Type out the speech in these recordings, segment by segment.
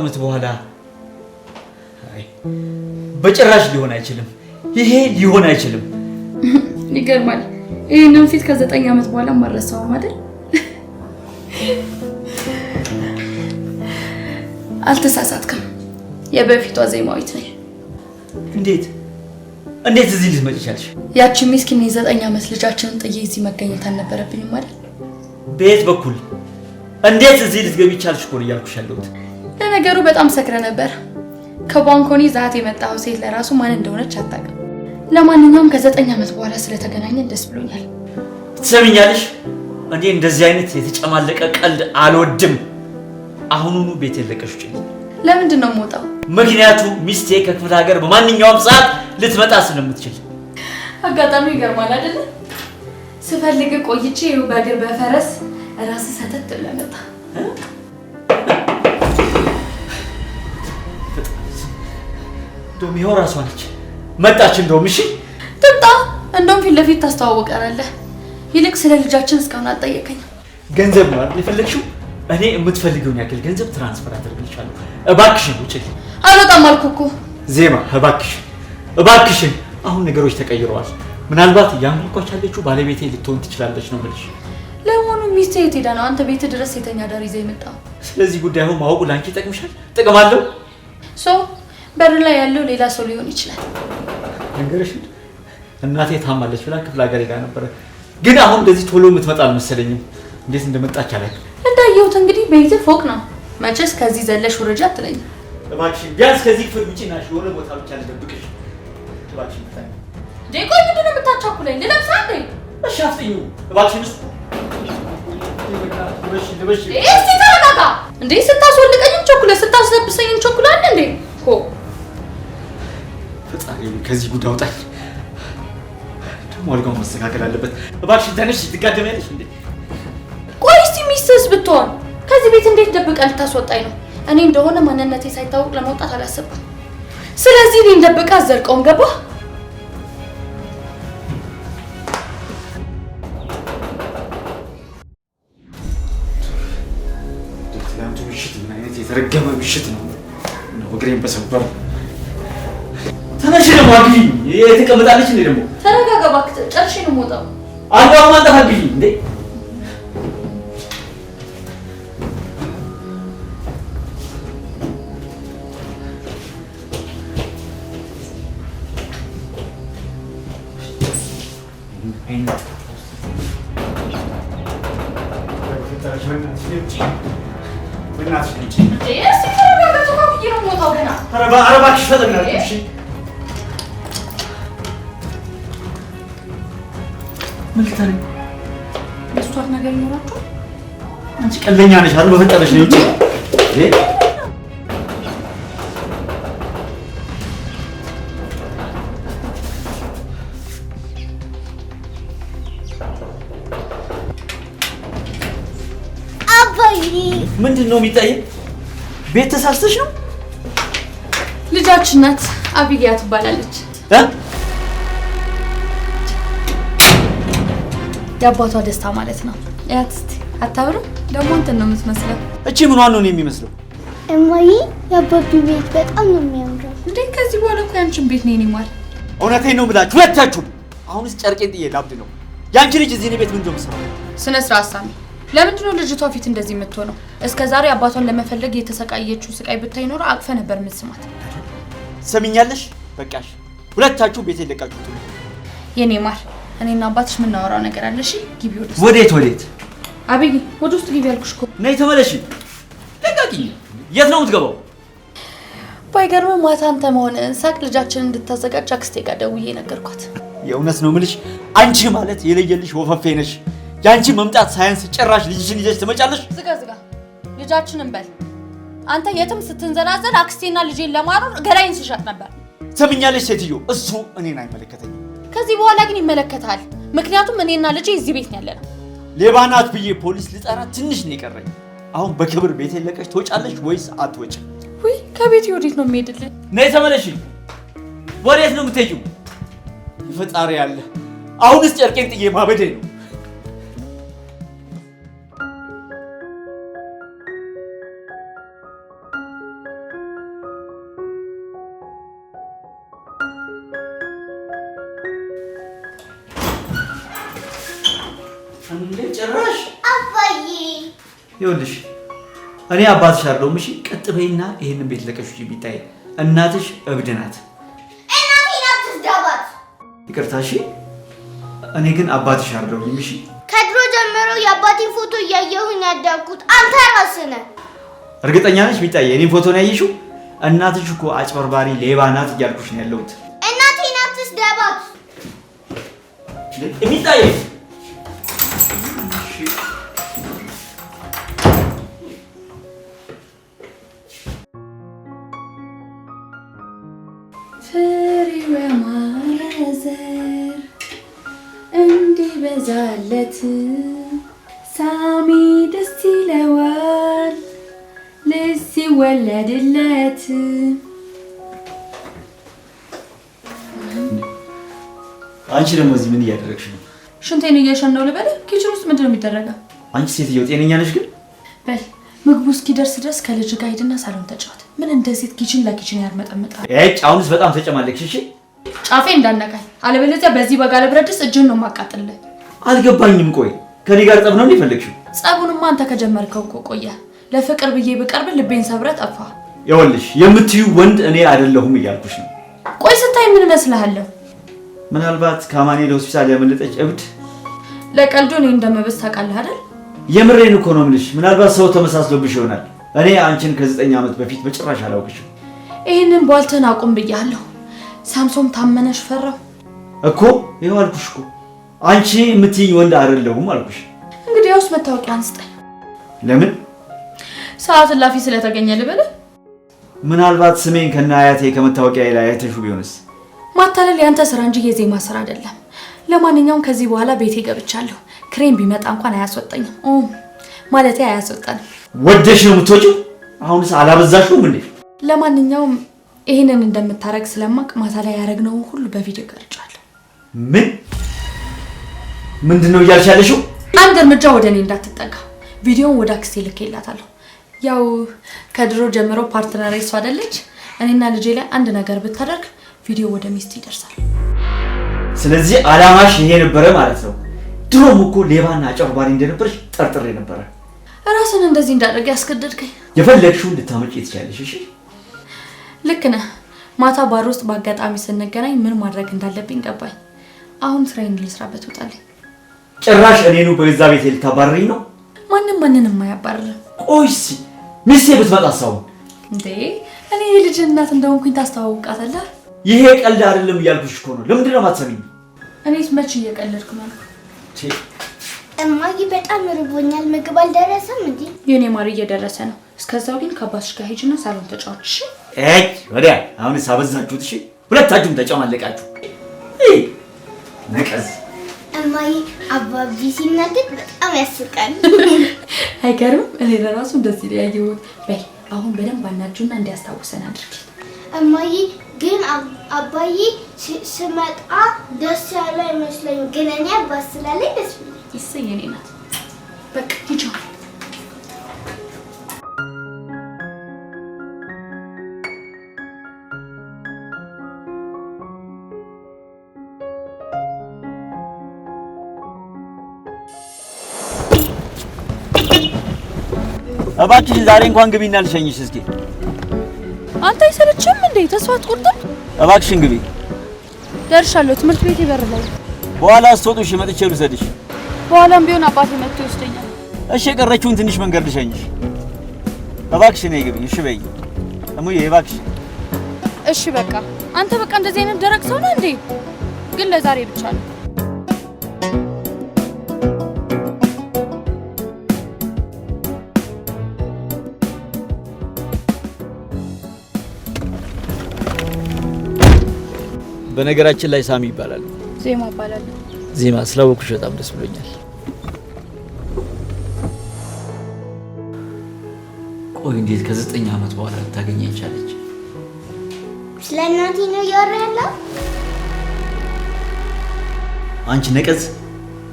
ዓመት በኋላ በጭራሽ ሊሆን አይችልም። ይሄ ሊሆን አይችልም። ይገርማል። ይሄንን ፊት ከ9 ዓመት በኋላ ማረሳው አይደል? አልተሳሳትክም። የበፊቷ ዜማዊት ነኝ። እንዴት እዚህ ልትመጪ ቻልሽ? ያቺ ምስኪን የ9 ዓመት ልጃችንን ጥዬ እዚህ መገኘት አልነበረብኝም አይደል? በየት በኩል እንዴት እዚህ ልትገቢ ቻልሽ እኮ ነው እያልኩሽ ያለሁት። ለነገሩ በጣም ሰክረ ነበር። ከባንኮኒ ዛት የመጣው ሴት ለራሱ ማን እንደሆነች አታውቅም። ለማንኛውም ከ9 ዓመት በኋላ ስለተገናኘን ደስ ብሎኛል። ትሰሚኛለሽ? እኔ እንደዚህ አይነት የተጨማለቀ ቀልድ አልወድም። አሁኑኑ ቤት የለቀሽ ውጪ። ለምንድን ነው የምወጣው? ምክንያቱም ሚስቴ ከክፍለ ሀገር በማንኛውም ሰዓት ልትመጣ ስለምትችል። አጋጣሚ ይገርማል አይደል? ስፈልግ ቆይቼ ይኸው በእግር በፈረስ ራስ ሰተት ብለህ መጣ። እንደውም ይኸው ራሷ ነች መጣች። እንደውም እሺ ትምጣ። እንደውም ፊት ለፊት ታስተዋውቀናለህ። ይልቅ ስለ ልጃችን እስካሁን አልጠየቀኝም። ገንዘብ ነው አይደል የፈለግሽው? እኔ የምትፈልጊውን ያክል ገንዘብ ትራንስፈር አደርግልሻለሁ። እባክሽን ውጪ። አልወጣም አልኩህ እኮ ዜማ። እባክሽን አሁን ነገሮች ተቀይረዋል። ምናልባት ያምልኳች ያለችው ባለቤቴ ልትሆን ትችላለች ነው የምልሽ። ለመሆኑ ሚስቴ የት ሄዳ ነው አንተ ቤት ድረስ ሴተኛ አዳሪ ይዘህ የመጣው? ስለዚህ ጉዳዩ ማወቁ ላንቺ ይጠቅምሻል? ጥቅም አለው። በር ላይ ያለው ሌላ ሰው ሊሆን ይችላል። ነገርሽ እናቴ ታማለች ብላ ክፍለ ሀገር ሄዳ ነበረ፣ ግን አሁን እንደዚህ ቶሎ የምትመጣ አልመሰለኝም። እንዴት እንደመጣች አላውቅም። እንዳየሁት እንግዲህ ቤት ፎቅ ነው። መቼስ ከዚህ ዘለሽ ውረጃ አትለኝም። እባክሽን ቢያንስ ከዚህ ክፍል ውጪ ናሽ። የሆነ ቦታ ብቻ ልደብቅሽ እባክሽን። ቆይ ምንድን ነው የምታቻኩለኝ? ልለብሳ እንዴ? እሺ አፍጥኙ እባክሽን። እስቲ ተረጋጋ እንዴ! ስታስወልቀኝም ቸኩለህ ስታስለብሰኝም ቸኩላለህ እንዴ? ፈጣሪ ከዚህ ጉድ አውጣኝ። ደግሞ አልጋው መስተካከል አለበት። እባክሽን ተነሽ። ትጋደሚያለሽ እንዴ? ቆይ እስቲ ሚስትስ ብትሆን ከዚህ ቤት እንዴት ደብቀህ ልታስወጣኝ ነው? እኔ እንደሆነ ማንነቴ ሳይታወቅ ለመውጣት አላሰብኩም። ስለዚህ እኔን ደብቀህ አዘልቀውም። ገባህ? ትናንቱ ምሽት ምን አይነት የተረገመ ምሽት ነው! እግሬን በሰበር። ተነሽ ደግሞ አግዢ። የተቀመጣለች እንዴ? ደግሞ ተረጋጋ እባክህ። ጨርሼ ነው የምወጣው። አልጋው ማንጠፍ አግዢ እንዴ! መስቷት ነገር ይኖራችሁ። አንቺ ቀለኛ ነሽ አይደል? በፈጠረሽ ነው እንጂ ምንድን ነው የሚታየው? ቤት ተሳስተሽ ነው? ልጃችን ናት። አቢጊያ ትባላለች። የአባቷ ደስታ ማለት ነው። ያት እስቲ አታብርም? ደግሞ እንትን ነው የምትመስለው። እቺ ምኗን ነው የሚመስለው? እማዬ የአባቢ ቤት በጣም ነው የሚያምረው። እንዴ ከዚህ በኋላ እኮ ያንቺን ቤት ነው የኔማል። እውነቴን ነው ብላችሁ ሁለታችሁም። አሁንስ ጨርቄን ጥዬ ላብድ ነው። ያንቺ ልጅ እዚህ ቤት ምን እንደምትሰራ ስነ ስርዓት ሳሚ። ለምንድን ነው ልጅቷ ፊት እንደዚህ የምትሆነው? እስከ ዛሬ አባቷን ለመፈለግ የተሰቃየችው ስቃይ ብታይ ኖሮ አቅፈ ነበር የምትስማት። ሰሚኛለሽ? በቃሽ። ሁለታችሁ ቤት ለቃችሁ ትሉ። የኔ ማር እኔና አባትሽ የምናወራው ነገር አለ። እሺ ግቢ ወደ ውስጥ። ወዴት? አብይ ወደ ውስጥ ግቢ ያልኩሽ እኮ። ነይ ተመለሽ። ለቃቂኝ። የት ነው የምትገባው? ባይገርም ማታ አንተ መሆንህን ሳቅ ልጃችንን እንድታዘጋጅ አክስቴ ጋር ደውዬ ነገርኳት። የእውነት ነው የምልሽ፣ አንቺ ማለት የለየልሽ ወፈፌ ነሽ። ያንቺ መምጣት ሳያንስ ጭራሽ ልጅሽን ይዘሽ ትመጫለሽ። ዝጋ ልጃችንን በል። አንተ የትም ስትንዘላዘል አክስቴና ልጄን ለማሮር ገላይን ስሻት ነበር። ሰምኛለሽ ሴትዮ፣ እሱ እኔን አይመለከተኝም። ከዚህ በኋላ ግን ይመለከታል። ምክንያቱም እኔና ልጄ እዚህ ቤት ነው ያለነው። ሌባ ናት ብዬ ፖሊስ ልጠራ ትንሽ ነው የቀረኝ። አሁን በክብር ቤቴን ለቀሽ ትወጫለሽ ወይስ አትወጭም? ውይ ከቤት ወዴት ነው የምሄድልህ? ነይ ተመለሽ። ወዴት ነው የምትሄጂው? ፈጣሪ ያለ አሁንስ ጨርቄን ጥዬ ማበዴ ነው። እንዴ ጭራሽ አባዬ ይኸውልሽ እኔ አባትሽ አይደለሁም። እሺ ቀጥ በይና ይሄንን ቤት ለቀሽ ውጪ። ቢታይ እናትሽ እብድ ናት። እናቴ ናት ትስዳባት። ይቅርታ እሺ። እኔ ግን አባትሽ አይደለሁም። እሺ ከድሮ ጀምሮ የአባቴን ፎቶ እያየሁኝ ያደግኩት አንተ ራስህ ነህ። እርግጠኛ ነሽ ቢታይ የኔን ፎቶ ነው ያየሽው? እናትሽ እኮ አጭበርባሪ ሌባ ናት እያልኩሽ ነው ያለሁት። እናቴ ናት ትስዳባት። ቢታይ ፍሬው ያማረ ዘር እንዲበዛለት ሳሚ ደስ ይለዋል ልጅ ሲወለድለት። አንቺ ደግሞ እዚህ ምን እያደረግሽ ነው? ሽንቴን እየሸናው ልበል። ኪችን ውስጥ ምንድን ነው የሚደረገው? አንቺ ሴትዮ ጤነኛ ነሽ ግን? በል ምግቡ እስኪደርስ ድረስ ከልጅ ጋር ሂድና ሳሎን ተጫወት። ምን እንደዚህ ኪችን ለኪችን ያርመጠምጣል? አሁንስ በጣም ተጨማለቅሽ። እሺ ጫፌ እንዳነካኝ፣ አለበለዚያ በዚህ በጋለ ብረት ድስት እጅን ነው የማቃጥልህ። አልገባኝም። ቆይ ከኔ ጋር ጠብ ነው የፈለግሽው? ጸቡንማ አንተ ከጀመርከው እኮ ቆየ። ለፍቅር ብዬ ብቀርብ ልቤን ሰብረህ ጠፋ። ይኸውልሽ የምትዩ ወንድ እኔ አይደለሁም እያልኩሽ ነው። ቆይ ስታይ ምን እመስልሃለሁ? ምናልባት ከአማኑኤል ሆስፒታል ያመለጠች እብድ። ለቀልዱ እኔ እንደመበስ ታውቃለህ አይደል? የምሬን እኮ ነው የምልሽ። ምናልባት ሰው ተመሳስሎብሽ ይሆናል። እኔ አንቺን ከ9 ዓመት በፊት በጭራሽ አላውቅሽም። ይህንን ቧልተን አቁም ብያለሁ። ሳምሶም ታመነሽ ፈራው እኮ። ይኸው አልኩሽ እኮ አንቺ የምትይኝ ወንድ አይደለሁም አልኩሽ። እንግዲያውስ መታወቂያ አንስጠኝ። ለምን? ሰዓት እላፊ ስለተገኘ ልበልህ? ምናልባት ስሜን ከነ አያቴ ከመታወቂያ ላይ አይተሹ ቢሆንስ? ማታለል ያንተ ስራ እንጂ የዜማ ስራ አይደለም። ለማንኛውም ከዚህ በኋላ ቤቴ ገብቻለሁ። ክሬም ቢመጣ እንኳን አያስወጣኝም። ማለቴ አያስወጣንም። ወደሽ ነው የምትወጪው? አሁንስ አላበዛሽውም እንዴ? ለማንኛውም ይሄንን እንደምታረግ ስለማቅ ማታ ላይ ያረግነው ሁሉ በቪዲዮ ቀርጫለሁ። ምንድነው እያልሽ ያለሽው? አንድ እርምጃ ወደ እኔ እንዳትጠጋ። ቪዲዮውን ወደ አክስቴ ልኬላታለሁ። ያው ከድሮ ጀምሮ ፓርትነር እሷ አይደለች? እኔና ልጄ ላይ አንድ ነገር ብታደርግ ቪዲዮ ወደ ሚስት ይደርሳል። ስለዚህ አላማሽ ይሄ ነበረ ማለት ነው። ድሮም እኮ ሌባና አጨርባሪ እንደነበርሽ ጠርጥሬ ነበረ። ራስን እንደዚህ እንዳደርግ ያስገደድከኝ። የፈለግሽው እንድታመጪ ትችያለሽ። እሺ ልክ ነህ። ማታ ባር ውስጥ በአጋጣሚ ስንገናኝ ምን ማድረግ እንዳለብኝ ገባኝ። አሁን ስራዬን ልስራበት ውጣልኝ። ጭራሽ እኔኑ በገዛ ቤቴ ልታባርሪኝ ነው? ማንም ማንንም አያባርርም። ቆይስ ሚስቴ ብትመጣ ሳው እንዴ እኔ የልጅ እናት እንደሆንኩኝ ታስተዋውቃታለህ? ይሄ ቀልድ አይደለም እያልኩሽ እኮ ነው። ለምንድን ነው የማትሰሚኝ? እኔስ መቼ እየቀለድኩ ነው? እማዬ በጣም ርቦኛል። ምግብ አልደረሰም እንዴ? የኔ ማር እየደረሰ ነው። እስከዛው ግን ከአባትሽ ጋር ሂጂና ሳሎን ተጫወች። እሺ ወዲያ አሁንስ አበዛችሁት። እሺ ሁለታችሁም ተጨማለቃችሁ። ነቀዝ እማዬ አባቢ ሲናደድ በጣም ያስቃል። አይገርም? እኔ ለራሱ እንደዚህ ነው ያየሁት። በይ አሁን በደንብ አናጁና እንዲያስታውሰን አድርጊ። እማዬ ግን አባዬ ስመጣ ደስ ያለ አይመስለኝም። ግን እኔ አባት ስላለኝ ደስ ብሎኛል። ይሰይ የኔ ናት። በቃ ሂጂ። እባክሽ ዛሬ እንኳን ግቢና ልሸኝሽ እስኪ። አንተ አይሰለችም እንዴ? ተስፋ አትቆርጥም? እባክሽን ግቢ። ደርሻለሁ። ትምህርት ቤት ይበር ላይ በኋላ ስትወጡሽ መጥቼ ልውሰድሽ። በኋላም ቢሆን አባቴ መጥቶ ይወስደኛል። እሺ የቀረችውን ትንሽ መንገድ ልሸኝሽ። እባክሽ ነይ ግቢ። እሺ በይ እሙዬ እባክሽ። እሺ በቃ አንተ በቃ እንደዚህ አይነት ደረቅ ሰው ነህ እንዴ? ግን ለዛሬ ብቻ ነው። በነገራችን ላይ ሳሚ ይባላል። ዜማ ይባላል። ዜማ ስላወኩሽ በጣም ደስ ብሎኛል። ቆይ እንዴት ከ9 ዓመት በኋላ ልታገኘኝ ቻለች? ስለ እናቴ ነው እያወራ ያለው? አንቺ ነቀዝ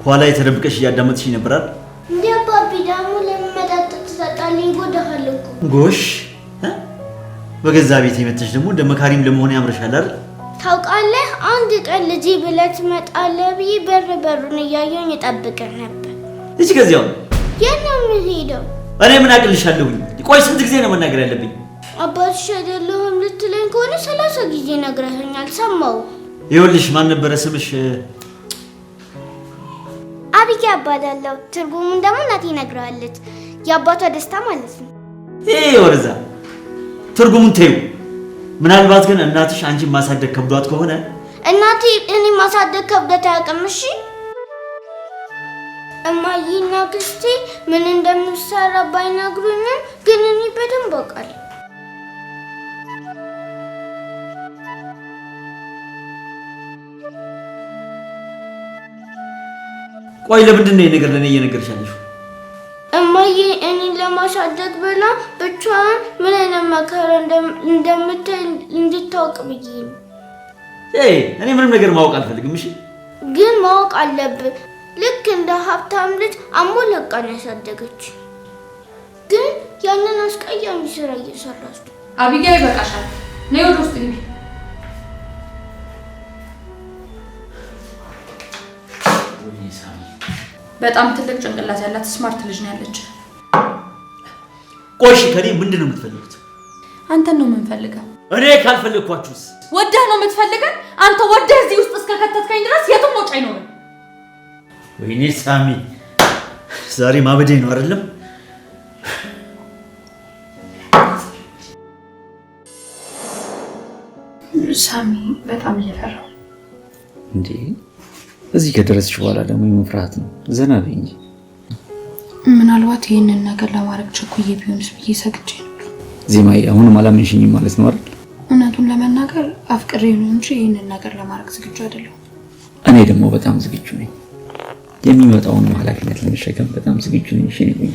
ኋላ የተደብቀሽ እያዳመጥሽኝ ነበር አይደል? እንዴ አባቢ ደግሞ ለምን መጠጥ ትጠጣለህ? ይጎዳሃል እኮ። ጎሽ በገዛ ቤት የመተሽ ደግሞ እንደ መካሪም ለመሆን ያምርሻል አይደል? ታውቃለህ አንድ ቀን ልጄ ብለህ ትመጣለህ ብዬ በሩን እያየሁኝ እጠብቅህ ነበር። እሺ ከዚያው የት ነው የምሄደው? እኔ ምን አቅልሻለሁኝ? ቆይ ስንት ጊዜ ነው መናገር ያለብኝ? አባትሽ አይደለሁም ልትለኝ ከሆነ 30 ጊዜ ነግረኸኛል። ሰማሁ። ይኸውልሽ ማን ነበረ ስምሽ? አብዬ እባላለሁ። ትርጉሙን ደግሞ እናቴ ነግረዋለች። የአባቷ ደስታ ማለት ነው። ወደዛ ትርጉሙን ተይው። ምናልባት ግን እናትሽ አንቺን ማሳደግ ከብዷት ከሆነ እናቴ እኔ ማሳደግ ከብዷት አያውቅም። እሺ እማዬና አክስቴ ምን እንደምሰራ ባይነግሩኝም ግን እኔ በደንብ አውቃለሁ። ቆይ ለምንድን ነው የነገር ለኔ እየነገርሽ ያለሽው? እማዬ እኔን ለማሳደግ ብላ ብቻዋን ምን አይነት መከራ እንደምታይ እንድታውቅ ብዬ ነው። እኔ ምንም ነገር ማወቅ አልፈልግም። እሺ ግን ማወቅ አለብህ። ልክ እንደ ሀብታም ልጅ አሞለቃን ያሳደገች፣ ግን ያንን አስቀያሚ ስራ እየሰራች ነው። አቢጋይ ይበቃሻል። ነይ ወደ ውስጥ ግቢ። በጣም ትልቅ ጭንቅላት ያላት ስማርት ልጅ ነው ያለች። ቆይ ከኔ ምንድን ነው የምትፈልጉት? አንተን ነው የምንፈልገው። እኔ ካልፈለግኳችሁስ? ወደህ ነው የምትፈልገን? አንተ ወደህ እዚህ ውስጥ እስከከተትከኝ ድረስ የትም ወጪ አይኖርም። ወይኔ ሳሚ ዛሬ ማበዴ ነው አይደለም? ሳሚ በጣም እየፈራሁ እንዴ። እዚህ ከደረስሽ በኋላ ደግሞ የመፍራት ነው። ዘና በይ እንጂ። ምናልባት ይህንን ነገር ለማድረግ ቸኩዬ ቢሆንስ ብዬ ሰግቼ ነበር። ዜማዬ አሁንም አላመንሽኝም ማለት ነው አይደል? እውነቱን ለመናገር አፍቅሬ ነው እንጂ ይህንን ነገር ለማድረግ ዝግጁ አይደለሁም። እኔ ደግሞ በጣም ዝግጁ ነኝ። የሚመጣውን ኃላፊነት ለመሸከም በጣም ዝግጁ ነኝ። እሺ ነኝ።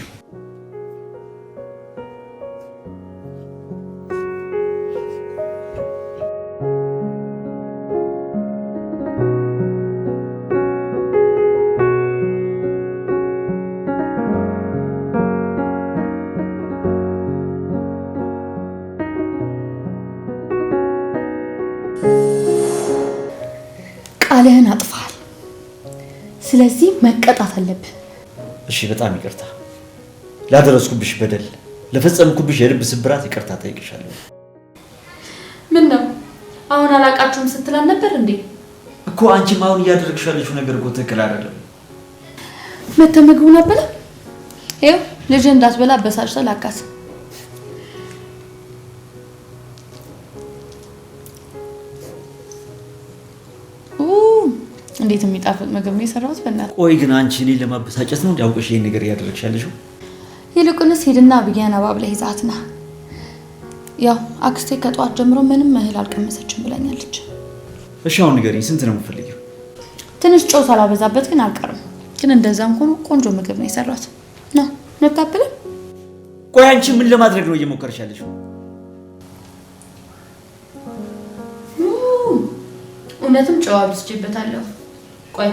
ቃልህን አጥፋል። ስለዚህ መቀጣት አለብህ። እሺ በጣም ይቅርታ ላደረስኩብሽ በደል፣ ለፈጸምኩብሽ የልብ ስብራት ይቅርታ ጠይቅሻለሁ። ምን ነው አሁን አላቃችሁም ስትላል ነበር እንዴ? እኮ አንቺም አሁን እያደረግሽ ያለሽው ነገር እኮ ትክክል አይደለም። መተምግቡ ነበር። ይኸው ልጅ እንዳትበላ በሳጭ ላካስ። እንዴት የሚጣፍጥ ምግብ ነው የሰራሁት በእናትህ። ቆይ ግን አንቺ እኔን ለማበሳጨት ነው እንዲያውቅሽ ይሄን ነገር እያደረግሽ ያለሽው? ይልቁንስ ሄድና አብያና ባብለህ ይዛትና። ያው አክስቴ ከጧት ጀምሮ ምንም እህል አልቀመሰችም ብላኛለች። እሺ አሁን ንገሪኝ፣ ስንት ነው የምትፈልጊው? ትንሽ ጨው ሳላበዛበት ግን አልቀርም። ግን እንደዛም ሆኖ ቆንጆ ምግብ ነው የሰራሁት። ነው ነታብለ። ቆይ አንቺ ምን ለማድረግ ነው እየሞከርሽ ያለሽው? እውነትም ጨው አብዝቼበታለሁ። ቆይ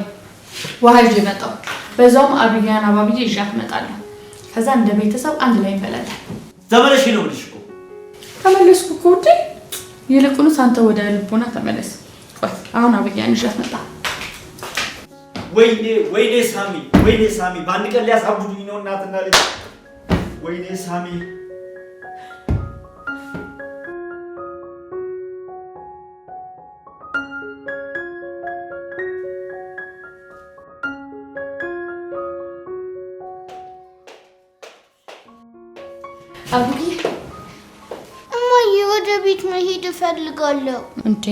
ውሃ ይዤ መጣሁ። በዛውም አብያና ባብዬ ይዣት እመጣለሁ። ከዛ እንደ ቤተሰብ አንድ ላይ እንበላለን። ተመለሽ ነው ልሽ እኮ። ተመለስኩ እኮ ውዴ። ይልቁንስ አንተ ወደ ልቦና ተመለስ። ቆይ አሁን አብያን ይዣት መጣ። ወይኔ ሳሚ በአንድ ቀን ሊያሳብዱኝ ነው እናትና ልጅ። ወይኔ ሳሚ አቡዬ እማዬ ወደ ቤት መሄድ እፈልጋለሁ። እንዴ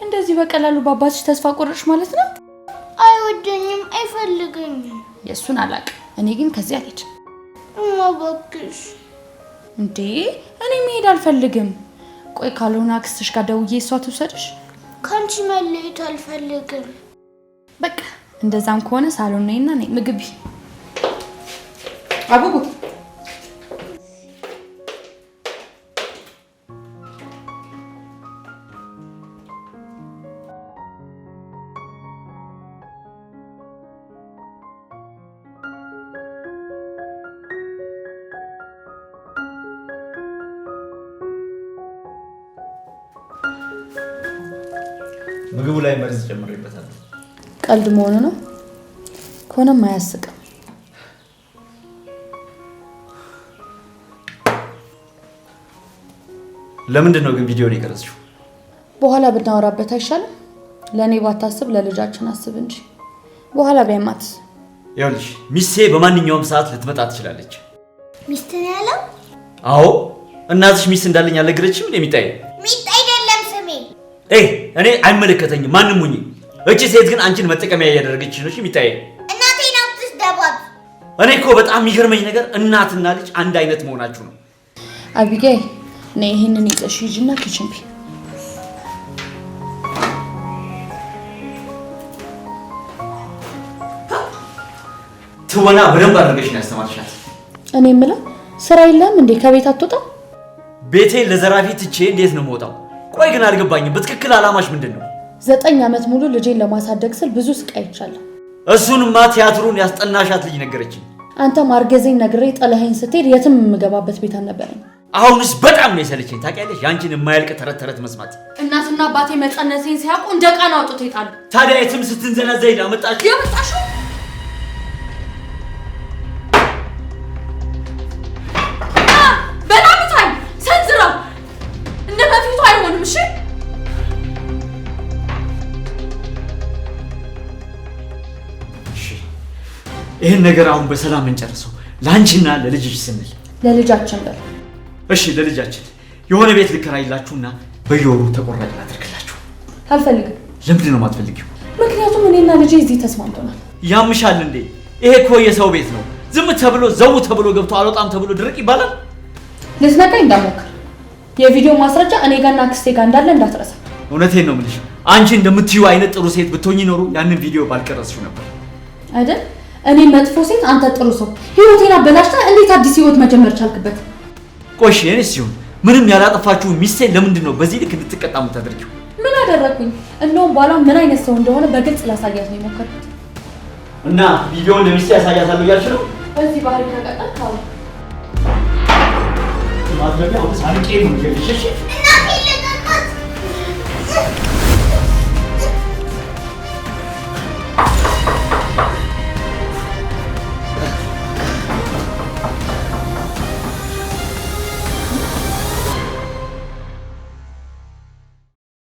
እንደዚህ በቀላሉ በአባትሽ ተስፋ ቆረጥሽ ማለት ነው? አይወደኝም፣ አይፈልገኝም። የእሱን አላውቅም። እኔ ግን ከዚህ አልሄድም። እማ እባክሽ። እንዴ እኔ መሄድ አልፈልግም። ቆይ ካልሆነ አክስትሽ ጋር ደውዬ እሷ ትውሰድሽ። ከአንቺ መለየት አልፈልግም። በቃ እንደዛም ከሆነ ሳሎን ነይና ነይ ምግብ አቡቡ ምግቡ ላይ መርዝ ጨምሬበታል። ቀልድ መሆኑ ነው። ከሆነም አያስቅም። ለምንድን ነው ግን ቪዲዮን የቀረጽሽው? በኋላ ብናወራበት አይሻልም? ለእኔ ባታስብ ለልጃችን አስብ እንጂ በኋላ በማትስ። ይኸውልሽ ሚስቴ በማንኛውም ሰዓት ልትመጣ ትችላለች። ሚስት ነው ያለው? አዎ እናትሽ ሚስት እንዳለኝ አልነገረችሽም? ሚጣዬ ሚስት አይደለም ስሜ። እኔ አይመለከተኝም ማንም ሁኚ። እቺ ሴት ግን አንቺን መጠቀሚያ እያደረገችሽ ነው። ሚጣዬ እናቴን አትስደባት። እኔ እኮ በጣም የሚገርመኝ ነገር እናትና ልጅ አንድ አይነት መሆናችሁ ነው። አቢጋይ ነይ ይሄንን ይዘሽ ሂጂና ኪችን ቢ። ትወና በደንብ አድርገሽ ነው ያስተማርሻት። እኔ የምለው ስራ የለም እንዴ? ከቤት አትወጣም? ቤቴን ለዘራፊ ትቼ እንዴት ነው የምወጣው? ቆይ ግን አልገባኝም። በትክክል አላማሽ ምንድን ነው? 9 ዓመት ሙሉ ልጄን ለማሳደግ ስል ብዙ ስቃይ አይቻለሁ። እሱንማ ቲያትሩን ያስጠናሻት ልጅ ነገረችኝ። አንተ ማርገዜን ነግሬ ጠለኸኝ ስትሄድ የትም የምገባበት ቤት አልነበረኝ። አሁንስ በጣም ነው የሰለቸኝ። ታውቂያለሽ ያንቺን የማያልቅ ተረት ተረት መስማት። እናትና አባቴ መጸነሴን ሲያውቁ እንደ ቃና አውጥቶ ይጣሉ። ታዲያ የትም ስትንዘናዘይ አመጣችሁ? የመጣሽው በጣም ታይ ሰንዝራ እንደ በፊቱ አይሆንም። እሺ ይህን ነገር አሁን በሰላም እንጨርሰው፣ ለአንቺና ለልጅሽ ስንል። ለልጃችን በል። እሺ ለልጃችን የሆነ ቤት ልከራይላችሁና በየወሩ ተቆራጭ ላድርግላችሁ። አልፈልግም። ለምንድን ነው የማትፈልጊው? ምክንያቱም እኔና ልጄ እዚህ ተስማምተናል። ያምሻል እንዴ? ይሄ እኮ የሰው ቤት ነው። ዝም ተብሎ ዘው ተብሎ ገብቶ አልወጣም ተብሎ ድርቅ ይባላል። ልትነካኝ እንዳትሞክር። የቪዲዮ ማስረጃ እኔ ጋርና አክስቴ ጋር እንዳለ እንዳትረሳ። እውነቴን ነው የምልሽ። አንቺ እንደምትዩ አይነት ጥሩ ሴት ብትሆኚ ኖሮ ያንን ቪዲዮ ባልቀረጽሽው ነበር አይደል? እኔ መጥፎ ሴት፣ አንተ ጥሩ ሰው። ህይወቴን አበላሽታ እንዴት አዲስ ህይወት መጀመር ቻልክበት? ቆሽ እኔስ ሲሆን ምንም ያላጠፋችሁ ሚስቴን ለምንድን ነው በዚህ ልክ እንድትቀጣ የምታደርጊው? ምን አደረኩኝ? እንደውም ባሏ ምን አይነት ሰው እንደሆነ በግልጽ ላሳያት ነው የሞከርኩት። እና ቪዲዮውን ለሚስቴ ያሳያታለሁ እያልሽ ነው? በዚህ ባህሪ ከቀጠል ካለ ማድረጊያ ወደ ሳንቄ ነው የሚገልሽ። እናቴ ለቀቃት።